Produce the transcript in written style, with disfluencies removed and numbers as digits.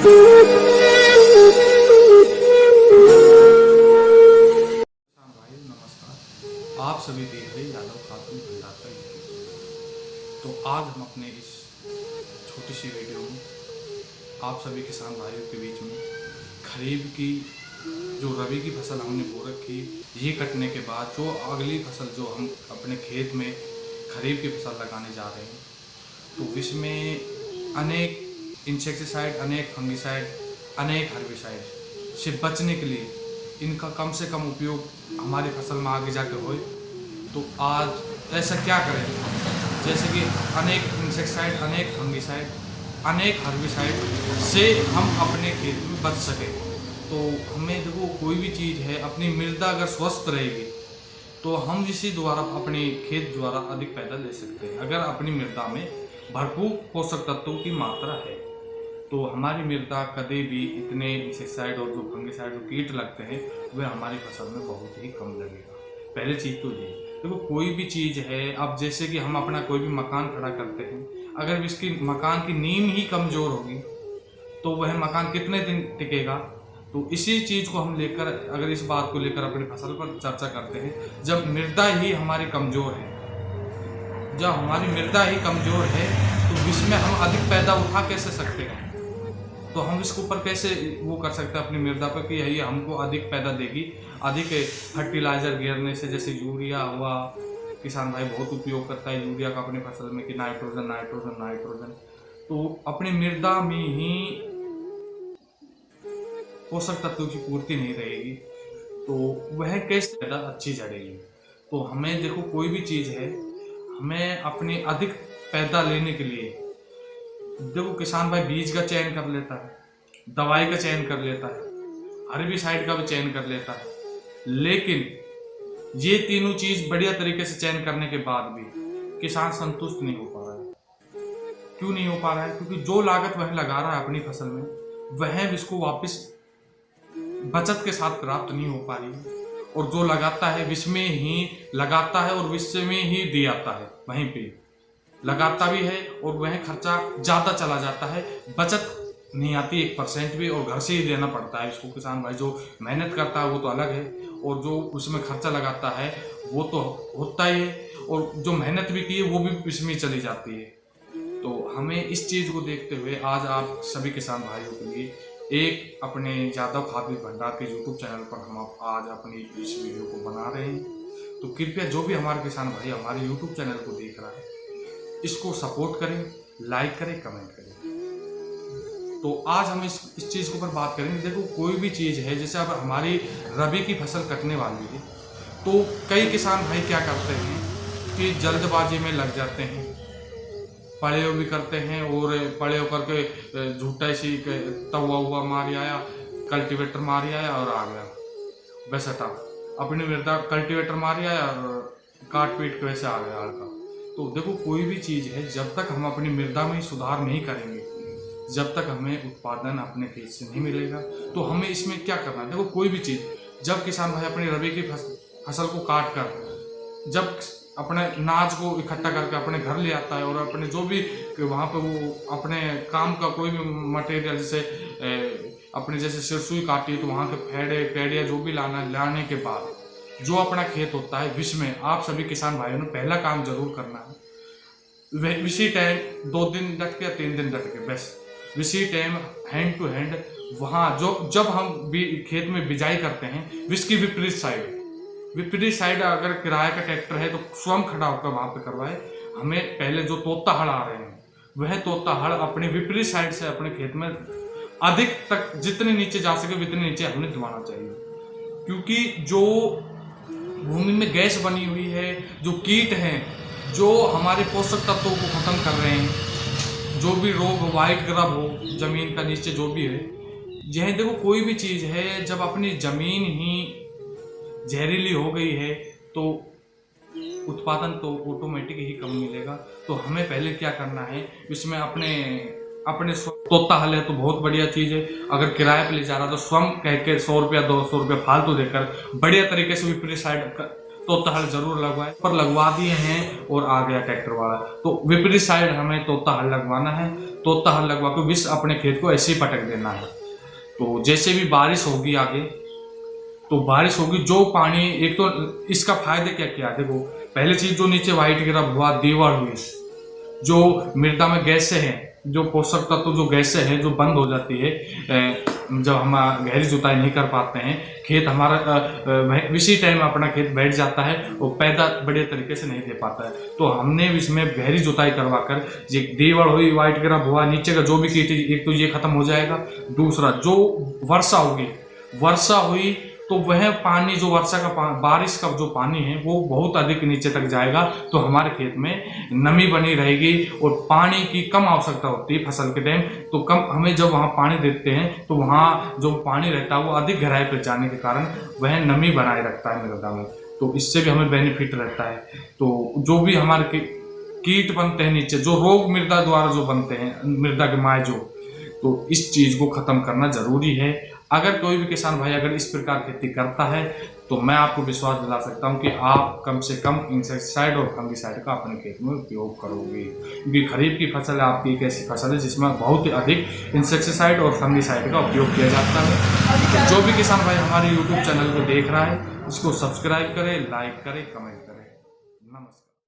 भाई नमस्कार, आप सभी देख रहे यादव खातून भंडार का यूट्यूब चैनल। तो आज हम अपने इस छोटी सी वीडियो में आप सभी किसान भाइयों के बीच में खरीफ की जो रबी की फसल हमने बो रखी, ये कटने के बाद जो अगली फसल जो हम अपने खेत में खरीफ की फसल लगाने जा रहे हैं, तो इसमें अनेक इंसेक्टिसाइड, अनेक फंगिसाइड, अनेक हर्बिसाइड से बचने के लिए इनका कम से कम उपयोग हमारी फसल में आगे जाकर होए। तो आज ऐसा क्या करें, जैसे कि अनेक इंसेक्टिसाइड, अनेक फंगिसाइड, अनेक हर्बिसाइड से हम अपने खेत में बच सकें। तो हमें देखो, कोई भी चीज़ है, अपनी मृदा अगर स्वस्थ रहेगी तो हम इसी द्वारा अपने खेत द्वारा अधिक पैदा ले सकते हैं। अगर अपनी मृदा में भरपूर पोषक तत्वों की मात्रा है तो हमारी मृदा कभी भी इतने इंसेक्टिसाइड और जो फंगिसाइड जो कीट लगते हैं वह हमारी फसल में बहुत ही कम लगेगा। पहली चीज़ तो ये देखो, कोई भी चीज़ है, अब जैसे कि हम अपना कोई भी मकान खड़ा करते हैं, अगर इसकी मकान की नींव ही कमज़ोर होगी तो वह मकान कितने दिन टिकेगा। तो इसी चीज़ को हम लेकर, अगर इस बात को लेकर अपनी फसल पर चर्चा करते हैं, जब मृदा ही हमारी कमज़ोर है, जब हमारी मृदा ही कमज़ोर है तो इसमें हम अधिक पैदा उठा कैसे सकते हैं। तो हम इसके ऊपर कैसे वो कर सकते हैं अपनी मृदा पर कि यही हमको अधिक पैदा देगी। अधिक फर्टिलाइज़र गिरने से, जैसे यूरिया हुआ, किसान भाई बहुत उपयोग करता है यूरिया का अपनी फसल में कि नाइट्रोजन नाइट्रोजन नाइट्रोजन। तो अपनी मृदा में ही पोषक तत्वों की पूर्ति नहीं रहेगी तो वह कैसे ज़्यादा अच्छी झड़ेगी। तो हमें देखो, कोई भी चीज़ है, हमें अपनी अधिक पैदा लेने के लिए देखो, किसान भाई बीज का चयन कर लेता है, दवाई का चयन कर लेता है, हर्बिसाइड का भी चयन कर लेता है, लेकिन ये तीनों चीज़ बढ़िया तरीके से चयन करने के बाद भी किसान संतुष्ट नहीं हो पा रहा है। क्यों नहीं हो पा रहा है? क्योंकि जो लागत वह लगा रहा है अपनी फसल में, वह इसको वापस बचत के साथ प्राप्त नहीं हो पा रही है। और जो लगाता है विष में ही लगाता है और विष में ही दे आता है, वहीं पे लगाता भी है और वह खर्चा ज़्यादा चला जाता है, बचत नहीं आती 1% भी, और घर से ही देना पड़ता है इसको। किसान भाई जो मेहनत करता है वो तो अलग है, और जो उसमें खर्चा लगाता है वो तो होता ही है, और जो मेहनत भी की है वो भी इसमें चली जाती है। तो हमें इस चीज़ को देखते हुए आज आप सभी किसान भाइयों के लिए एक अपने यादव खातून भंडार के यूट्यूब चैनल पर हम आज अपनी इस वीडियो को बना रहे हैं। तो कृपया जो भी हमारे किसान भाई हमारे यूट्यूब चैनल को देख रहा है, इसको सपोर्ट करें, लाइक करें, कमेंट करें। तो आज हम इस चीज़ के ऊपर बात करेंगे। देखो, कोई भी चीज़ है, जैसे अब हमारी रबी की फसल कटने वाली है तो कई किसान भाई क्या करते हैं कि जल्दबाजी में लग जाते हैं, पड़े भी करते हैं, और पड़े होकर के झूठा सी तवा हुआ मार आया, कल्टीवेटर मार आया और आ गया वैसे था अपनी मृदा, कल्टीवेटर मार आया और काट पीट के वैसे आ गया हल्का। तो देखो, कोई भी चीज़ है, जब तक हम अपनी मृदा में सुधार नहीं करेंगे, जब तक हमें उत्पादन अपने खेत से नहीं मिलेगा, तो हमें इसमें क्या करना है। देखो, कोई भी चीज़, जब किसान भाई अपनी रबी की फसल को काट कर जब अपने नाज को इकट्ठा करके अपने घर ले आता है, और अपने जो भी वहाँ पे वो अपने काम का कोई भी मटेरियल, जैसे अपने जैसे सिरसुई काटी है तो वहाँ के पेड़िया जो भी लाने के बाद जो अपना खेत होता है विष में, आप सभी किसान भाइयों ने पहला काम जरूर करना है, इसी टाइम 2 दिन डट के या 3 दिन डट के, बस इसी टाइम हैंड टू हैंड वहाँ जो जब हम खेत में बिजाई करते हैं, इसकी विपरीत साइड अगर किराए का ट्रैक्टर है तो स्वयं खड़ा होकर वहाँ पे करवाए। हमें पहले जो तोता हड़ आ रहे हैं, वह तोता हड़ अपने विपरीत साइड से अपने खेत में अधिक तक जितने नीचे जा सके उतने नीचे हमें दबाना चाहिए। क्योंकि जो भूमि में गैस बनी हुई है, जो कीट हैं, जो हमारे पोषक तत्वों को खत्म कर रहे हैं, जो भी रोग, व्हाइट ग्रब हो जमीन का नीचे जो भी है, यह देखो, कोई भी चीज़ है, जब अपनी जमीन ही जहरीली हो गई है तो उत्पादन तो ऑटोमेटिक ही कम मिलेगा। तो हमें पहले क्या करना है, इसमें अपने तोता हल है तो बहुत बढ़िया चीज़ है। अगर किराए पे ले जा रहा तो स्वयं कह के 100 रुपया 200 रुपया फालतू देकर बढ़िया तरीके से विपरीत साइड तोता हल जरूर लगवाए। पर लगवा दिए हैं और आ गया ट्रैक्टर वाला, तो विपरीत साइड हमें तोता हल लगवाना है। तोता हल लगवा के विष अपने खेत को ऐसे ही पटक देना है। तो जैसे भी बारिश होगी आगे, तो बारिश होगी, जो पानी, एक तो इसका फायदे क्या क्या है, देखो पहले चीज जो नीचे व्हाइट गिरा हुआ दीवार हुई, जो मृदा में गैसें हैं, जो पोषक तत्व जो गैसें हैं जो बंद हो जाती है जब हम गहरी जुताई नहीं कर पाते हैं, खेत हमारा इसी टाइम अपना खेत बैठ जाता है और पैदा बढ़िया तरीके से नहीं दे पाता है। तो हमने इसमें गहरी जुताई करवा कर, ये दीवार हुई, व्हाइट ग्राफ हुआ, नीचे का जो भी कीट, एक तो ये खत्म हो जाएगा। दूसरा, जो वर्षा होगी, वर्षा हुई तो वह पानी, जो वर्षा का बारिश का जो पानी है वो बहुत अधिक नीचे तक जाएगा, तो हमारे खेत में नमी बनी रहेगी और पानी की कम आवश्यकता होती है फसल के टाइम। तो कम हमें जब वहाँ पानी देते हैं तो वहाँ जो पानी रहता है वो अधिक गहराई पर जाने के कारण वह नमी बनाए रखता है मृदा में, तो इससे भी हमें बेनिफिट रहता है। तो जो भी हमारे कीट बनते हैं नीचे, जो रोग मृदा द्वारा जो बनते हैं, मृदा के माए जो, तो इस चीज़ को ख़त्म करना ज़रूरी है। अगर कोई भी किसान भाई अगर इस प्रकार खेती करता है तो मैं आपको विश्वास दिला सकता हूं कि आप कम से कम इंसेक्टिसाइड और फंगिसाइड का अपने खेत में उपयोग करोगे, क्योंकि खरीफ की फसल आपकी एक ऐसी फसल है जिसमें बहुत ही अधिक इंसेक्टिसाइड और फंगिसाइड का उपयोग किया जाता है। तो जो भी किसान भाई हमारे यूट्यूब चैनल को देख रहा है, इसको सब्सक्राइब करें, लाइक करें, कमेंट करें। नमस्कार।